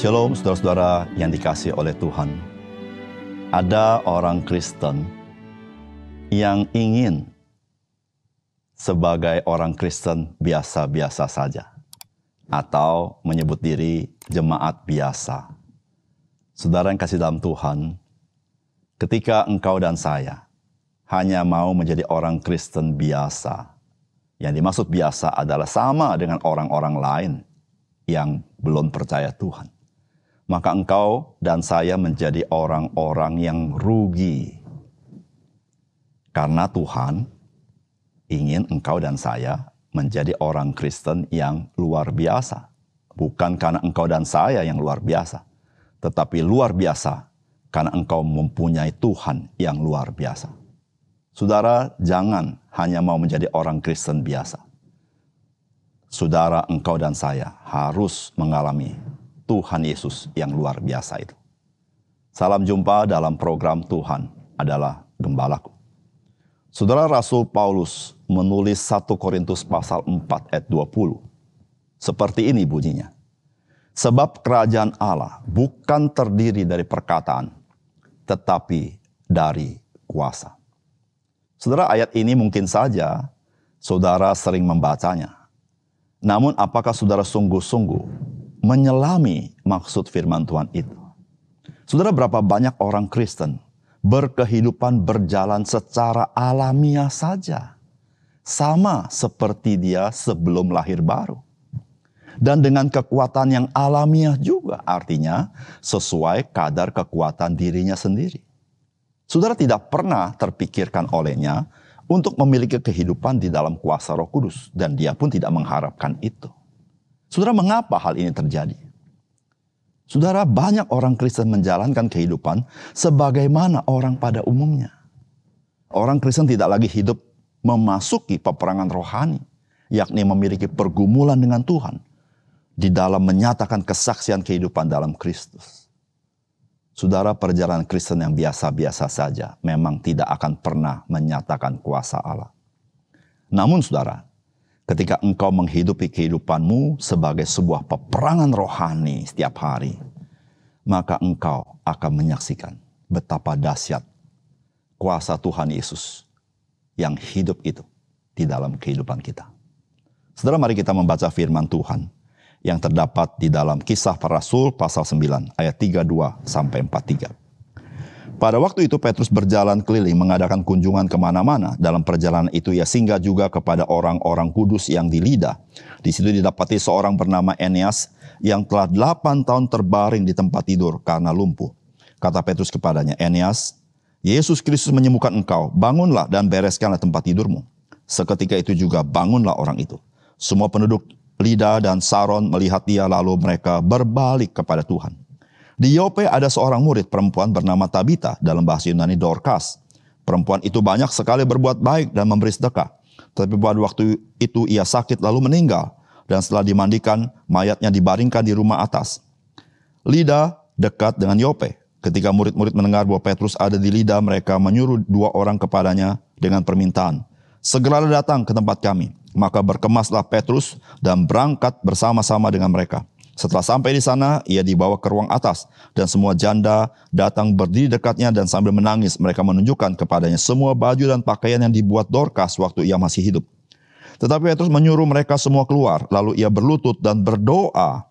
Shalom saudara-saudara yang dikasihi oleh Tuhan. Ada orang Kristen yang ingin sebagai orang Kristen biasa-biasa saja, atau menyebut diri jemaat biasa. Saudara yang kasih dalam Tuhan, ketika engkau dan saya hanya mau menjadi orang Kristen biasa, yang dimaksud biasa adalah sama dengan orang-orang lain yang belum percaya Tuhan, maka engkau dan saya menjadi orang-orang yang rugi. Karena Tuhan ingin engkau dan saya menjadi orang Kristen yang luar biasa. Bukan karena engkau dan saya yang luar biasa, tetapi luar biasa karena engkau mempunyai Tuhan yang luar biasa. Saudara, jangan hanya mau menjadi orang Kristen biasa. Saudara, engkau dan saya harus mengalami Tuhan Yesus yang luar biasa itu. Salam jumpa dalam program Tuhan adalah Gembalaku. Saudara, Rasul Paulus menulis 1 Korintus pasal 4 ayat 20. Seperti ini bunyinya. Sebab kerajaan Allah bukan terdiri dari perkataan, tetapi dari kuasa. Saudara, ayat ini mungkin saja saudara sering membacanya. Namun apakah saudara sungguh-sungguh menyelami maksud firman Tuhan itu? Saudara, berapa banyak orang Kristen berkehidupan berjalan secara alamiah saja, sama seperti dia sebelum lahir baru, dan dengan kekuatan yang alamiah juga, artinya sesuai kadar kekuatan dirinya sendiri. Saudara, tidak pernah terpikirkan olehnya untuk memiliki kehidupan di dalam kuasa Roh Kudus, dan dia pun tidak mengharapkan itu. Saudara, mengapa hal ini terjadi? Saudara, banyak orang Kristen menjalankan kehidupan sebagaimana orang pada umumnya. Orang Kristen tidak lagi hidup memasuki peperangan rohani, yakni memiliki pergumulan dengan Tuhan di dalam menyatakan kesaksian kehidupan dalam Kristus. Saudara, perjalanan Kristen yang biasa-biasa saja memang tidak akan pernah menyatakan kuasa Allah. Namun saudara, ketika engkau menghidupi kehidupanmu sebagai sebuah peperangan rohani setiap hari, maka engkau akan menyaksikan betapa dahsyat kuasa Tuhan Yesus yang hidup itu di dalam kehidupan kita. Saudara, mari kita membaca firman Tuhan yang terdapat di dalam Kisah Para Rasul pasal 9 ayat 32 sampai 43. Pada waktu itu Petrus berjalan keliling mengadakan kunjungan kemana-mana. Dalam perjalanan itu ia singgah juga kepada orang-orang kudus yang di Lida. Di situ didapati seorang bernama Eneas yang telah 8 tahun terbaring di tempat tidur karena lumpuh. Kata Petrus kepadanya, Eneas, Yesus Kristus menyembuhkan engkau, bangunlah dan bereskanlah tempat tidurmu. Seketika itu juga bangunlah orang itu. Semua penduduk Lida dan Saron melihat dia, lalu mereka berbalik kepada Tuhan. Di Yope ada seorang murid perempuan bernama Tabita, dalam bahasa Yunani Dorcas. Perempuan itu banyak sekali berbuat baik dan memberi sedekah. Tetapi pada waktu itu ia sakit lalu meninggal. Dan setelah dimandikan, mayatnya dibaringkan di rumah atas. Lida dekat dengan Yope. Ketika murid-murid mendengar bahwa Petrus ada di Lida, mereka menyuruh 2 orang kepadanya dengan permintaan, segeralah datang ke tempat kami. Maka berkemaslah Petrus dan berangkat bersama-sama dengan mereka. Setelah sampai di sana, ia dibawa ke ruang atas, dan semua janda datang berdiri dekatnya dan sambil menangis mereka menunjukkan kepadanya semua baju dan pakaian yang dibuat Dorcas waktu ia masih hidup. Tetapi Petrus menyuruh mereka semua keluar, lalu ia berlutut dan berdoa,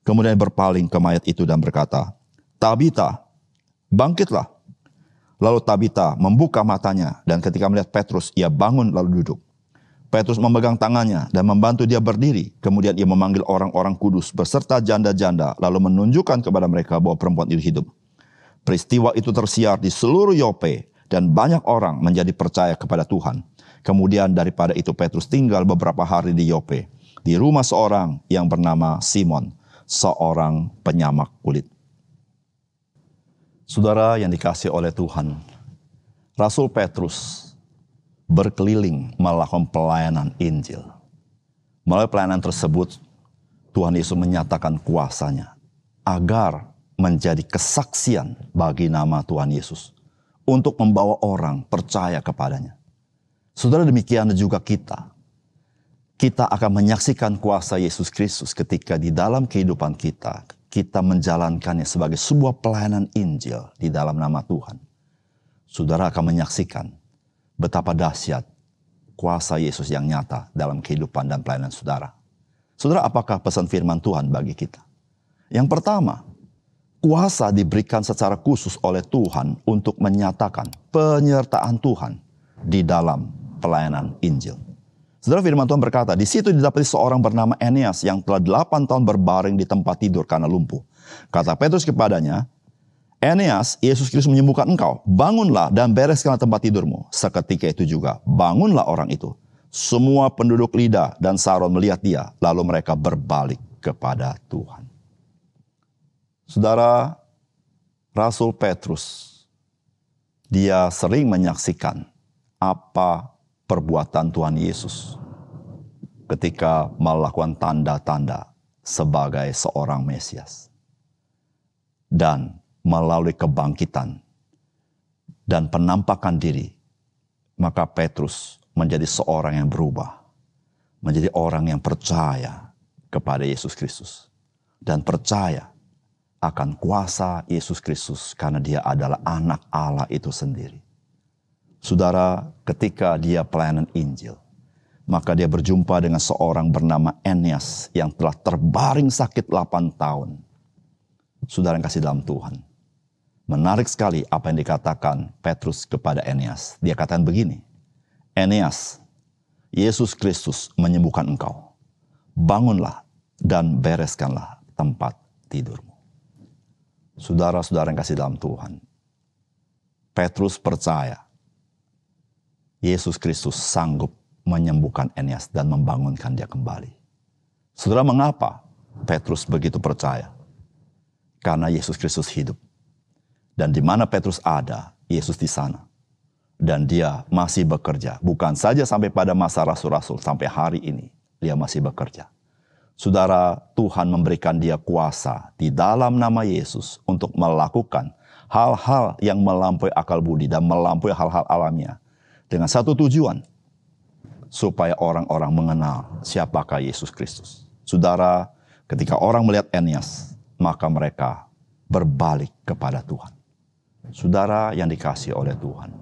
kemudian berpaling ke mayat itu dan berkata, Tabita, bangkitlah. Lalu Tabita membuka matanya, dan ketika melihat Petrus, ia bangun lalu duduk. Petrus memegang tangannya dan membantu dia berdiri. Kemudian ia memanggil orang-orang kudus beserta janda-janda, lalu menunjukkan kepada mereka bahwa perempuan itu hidup. Peristiwa itu tersiar di seluruh Yope dan banyak orang menjadi percaya kepada Tuhan. Kemudian daripada itu Petrus tinggal beberapa hari di Yope, di rumah seorang yang bernama Simon, seorang penyamak kulit. Saudara yang dikasihi oleh Tuhan, Rasul Petrus berkeliling melakukan pelayanan Injil. Melalui pelayanan tersebut, Tuhan Yesus menyatakan kuasa-Nya agar menjadi kesaksian bagi nama Tuhan Yesus untuk membawa orang percaya kepadanya. Saudara, demikian juga kita. Kita akan menyaksikan kuasa Yesus Kristus ketika di dalam kehidupan kita, kita menjalankannya sebagai sebuah pelayanan Injil di dalam nama Tuhan, saudara akan menyaksikan betapa dahsyat kuasa Yesus yang nyata dalam kehidupan dan pelayanan saudara. Saudara, apakah pesan firman Tuhan bagi kita? Yang pertama, kuasa diberikan secara khusus oleh Tuhan untuk menyatakan penyertaan Tuhan di dalam pelayanan Injil. Saudara, firman Tuhan berkata, di situ didapati seorang bernama Eneas yang telah 8 tahun berbaring di tempat tidur karena lumpuh. Kata Petrus kepadanya, Eneas, Yesus Kristus menyembuhkan engkau. Bangunlah dan bereskanlah tempat tidurmu. Seketika itu juga, bangunlah orang itu. Semua penduduk Lida dan Saron melihat dia, lalu mereka berbalik kepada Tuhan. Saudara, Rasul Petrus, dia sering menyaksikan apa perbuatan Tuhan Yesus ketika melakukan tanda-tanda sebagai seorang Mesias. Dan melalui kebangkitan dan penampakan diri, maka Petrus menjadi seorang yang berubah, menjadi orang yang percaya kepada Yesus Kristus dan percaya akan kuasa Yesus Kristus karena dia adalah anak Allah itu sendiri. Saudara, ketika dia pelayanan Injil, maka dia berjumpa dengan seorang bernama Eneas yang telah terbaring sakit 8 tahun. Saudara yang kasih dalam Tuhan, menarik sekali apa yang dikatakan Petrus kepada Eneas. Dia katakan begini, Eneas, Yesus Kristus menyembuhkan engkau. Bangunlah dan bereskanlah tempat tidurmu. Saudara-saudara yang kasih dalam Tuhan, Petrus percaya Yesus Kristus sanggup menyembuhkan Eneas dan membangunkan dia kembali. Saudara, mengapa Petrus begitu percaya? Karena Yesus Kristus hidup. Dan di mana Petrus ada, Yesus di sana. Dan dia masih bekerja. Bukan saja sampai pada masa rasul-rasul, sampai hari ini dia masih bekerja. Saudara, Tuhan memberikan dia kuasa di dalam nama Yesus untuk melakukan hal-hal yang melampaui akal budi dan melampaui hal-hal alamiah. Dengan satu tujuan, supaya orang-orang mengenal siapakah Yesus Kristus. Saudara, ketika orang melihat Eneas, maka mereka berbalik kepada Tuhan. Saudara yang dikasihi oleh Tuhan.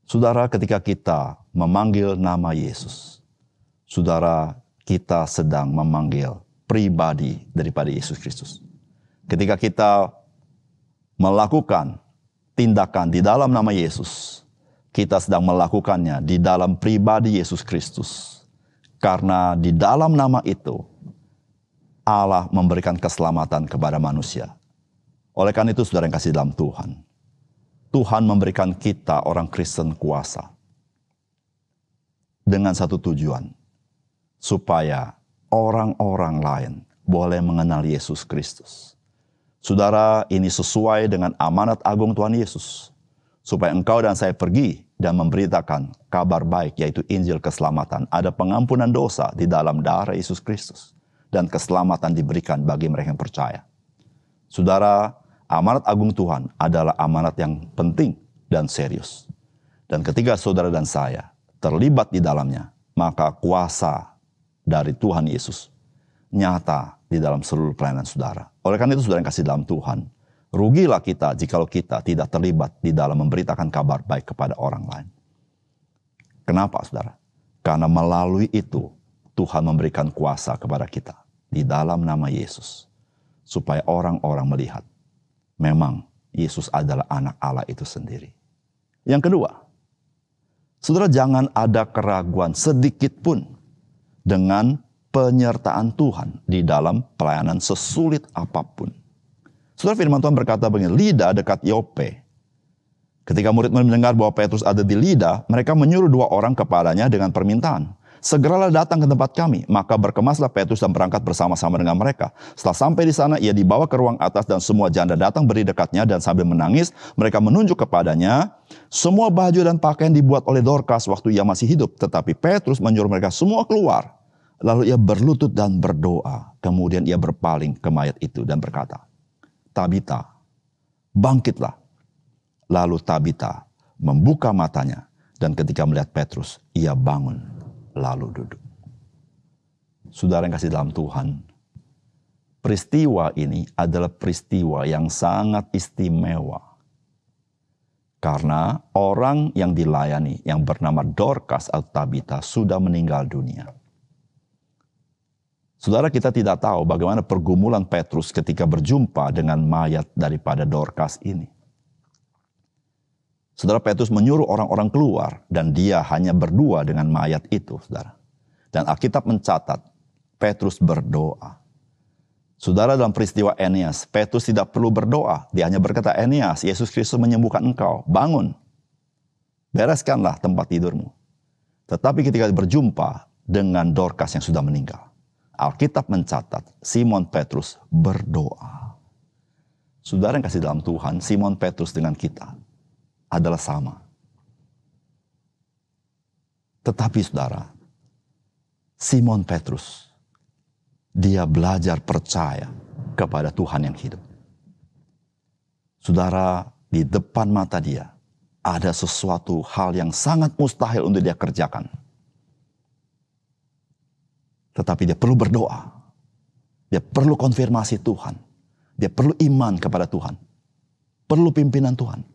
Saudara, ketika kita memanggil nama Yesus, saudara, kita sedang memanggil pribadi daripada Yesus Kristus. Ketika kita melakukan tindakan di dalam nama Yesus, kita sedang melakukannya di dalam pribadi Yesus Kristus. Karena di dalam nama itu, Allah memberikan keselamatan kepada manusia. Oleh karena itu, saudara yang kasih dalam Tuhan, Tuhan memberikan kita orang Kristen kuasa. Dengan satu tujuan, supaya orang-orang lain boleh mengenal Yesus Kristus. Saudara, ini sesuai dengan amanat agung Tuhan Yesus. Supaya engkau dan saya pergi dan memberitakan kabar baik, yaitu Injil keselamatan. Ada pengampunan dosa di dalam darah Yesus Kristus. Dan keselamatan diberikan bagi mereka yang percaya. Saudara, amanat agung Tuhan adalah amanat yang penting dan serius. Dan ketika saudara dan saya terlibat di dalamnya, maka kuasa dari Tuhan Yesus nyata di dalam seluruh pelayanan saudara. Oleh karena itu, saudara yang kasih dalam Tuhan, rugilah kita jikalau kita tidak terlibat di dalam memberitakan kabar baik kepada orang lain. Kenapa, saudara? Karena melalui itu Tuhan memberikan kuasa kepada kita di dalam nama Yesus, supaya orang-orang melihat memang Yesus adalah anak Allah itu sendiri. Yang kedua, saudara, jangan ada keraguan sedikit pun dengan penyertaan Tuhan di dalam pelayanan sesulit apapun. Saudara, firman Tuhan berkata begini, Lida dekat Yope. Ketika murid-murid mendengar bahwa Petrus ada di Lida, mereka menyuruh 2 orang kepadanya dengan permintaan, segeralah datang ke tempat kami. Maka berkemaslah Petrus dan berangkat bersama-sama dengan mereka. Setelah sampai di sana, ia dibawa ke ruang atas dan semua janda datang berdiri dekatnya dan sambil menangis, mereka menunjuk kepadanya. Semua baju dan pakaian dibuat oleh Dorcas waktu ia masih hidup. Tetapi Petrus menyuruh mereka semua keluar. Lalu ia berlutut dan berdoa. Kemudian ia berpaling ke mayat itu dan berkata, Tabita, bangkitlah. Lalu Tabita membuka matanya, dan ketika melihat Petrus, ia bangun lalu duduk. Saudara yang kasih dalam Tuhan, peristiwa ini adalah peristiwa yang sangat istimewa. Karena orang yang dilayani yang bernama Dorcas atau Tabita sudah meninggal dunia. Saudara, kita tidak tahu bagaimana pergumulan Petrus ketika berjumpa dengan mayat daripada Dorcas ini. Saudara, Petrus menyuruh orang-orang keluar dan dia hanya berdua dengan mayat itu, saudara. Dan Alkitab mencatat, Petrus berdoa. Saudara, dalam peristiwa Eneas, Petrus tidak perlu berdoa. Dia hanya berkata, Eneas, Yesus Kristus menyembuhkan engkau. Bangun. Bereskanlah tempat tidurmu. Tetapi ketika berjumpa dengan Dorcas yang sudah meninggal, Alkitab mencatat, Simon Petrus berdoa. Saudara yang kasih dalam Tuhan, Simon Petrus dengan kita adalah sama. Tetapi saudara, Simon Petrus, dia belajar percaya kepada Tuhan yang hidup. Saudara, di depan mata dia ada sesuatu hal yang sangat mustahil untuk dia kerjakan. Tetapi dia perlu berdoa. Dia perlu konfirmasi Tuhan. Dia perlu iman kepada Tuhan. Perlu pimpinan Tuhan.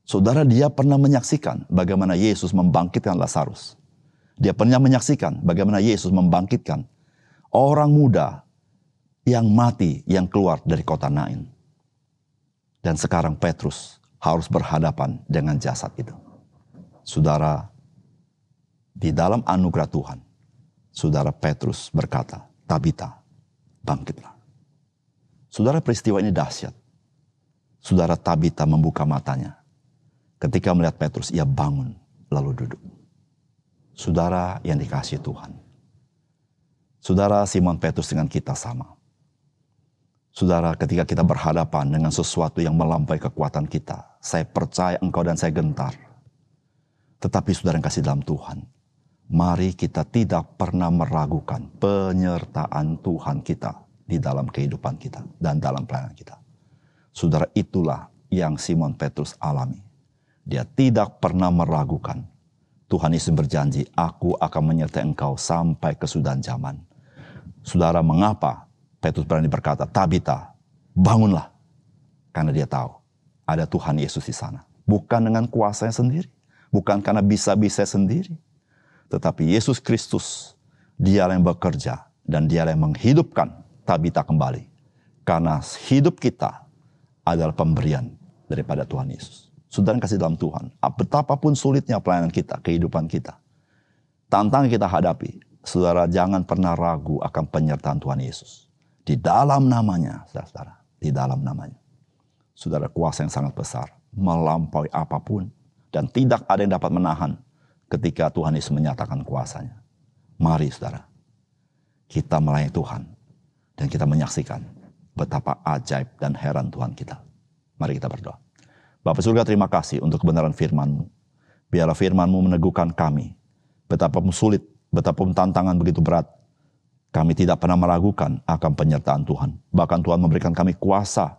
Saudara, dia pernah menyaksikan bagaimana Yesus membangkitkan Lazarus. Dia pernah menyaksikan bagaimana Yesus membangkitkan orang muda yang mati yang keluar dari kota Nain. Dan sekarang Petrus harus berhadapan dengan jasad itu. Saudara, di dalam anugerah Tuhan, Saudara Petrus berkata, Tabita, bangkitlah. Saudara, peristiwa ini dahsyat. Saudara, Tabita membuka matanya. Ketika melihat Petrus, ia bangun lalu duduk. Saudara yang dikasihi Tuhan. Saudara, Simon Petrus dengan kita sama. Saudara, ketika kita berhadapan dengan sesuatu yang melampaui kekuatan kita, saya percaya engkau dan saya gentar. Tetapi saudara yang kasih dalam Tuhan, mari kita tidak pernah meragukan penyertaan Tuhan kita di dalam kehidupan kita dan dalam pelayanan kita. Saudara, itulah yang Simon Petrus alami. Dia tidak pernah meragukan. Tuhan Yesus berjanji, aku akan menyertai engkau sampai kesudahan zaman. Saudara, mengapa Petrus berani berkata, Tabita, bangunlah. Karena dia tahu ada Tuhan Yesus di sana. Bukan dengan kuasanya sendiri. Bukan karena bisa-bisa sendiri. Tetapi Yesus Kristus, dia yang bekerja dan dia yang menghidupkan Tabita kembali. Karena hidup kita adalah pemberian daripada Tuhan Yesus. Saudara yang kasih dalam Tuhan, betapapun sulitnya pelayanan kita, kehidupan kita, tantangan kita hadapi, saudara jangan pernah ragu akan penyertaan Tuhan Yesus. Di dalam namanya, saudara, di dalam namanya. Saudara, kuasa yang sangat besar, melampaui apapun, dan tidak ada yang dapat menahan ketika Tuhan Yesus menyatakan kuasanya. Mari saudara, kita melayani Tuhan, dan kita menyaksikan betapa ajaib dan heran Tuhan kita. Mari kita berdoa. Bapa surga, terima kasih untuk kebenaran firman-Mu. Biarlah firman-Mu meneguhkan kami. Betapapun sulit, betapapun tantangan begitu berat, kami tidak pernah meragukan akan penyertaan Tuhan. Bahkan Tuhan memberikan kami kuasa,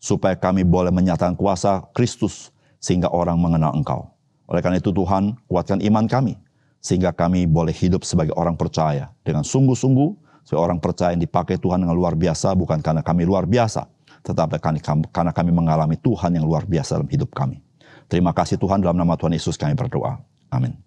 supaya kami boleh menyatakan kuasa Kristus, sehingga orang mengenal Engkau. Oleh karena itu Tuhan, kuatkan iman kami, sehingga kami boleh hidup sebagai orang percaya, dengan sungguh-sungguh, sebagai orang percaya yang dipakai Tuhan dengan luar biasa, bukan karena kami luar biasa, tetapi karena kami mengalami Tuhan yang luar biasa dalam hidup kami. Terima kasih Tuhan, dalam nama Tuhan Yesus kami berdoa. Amin.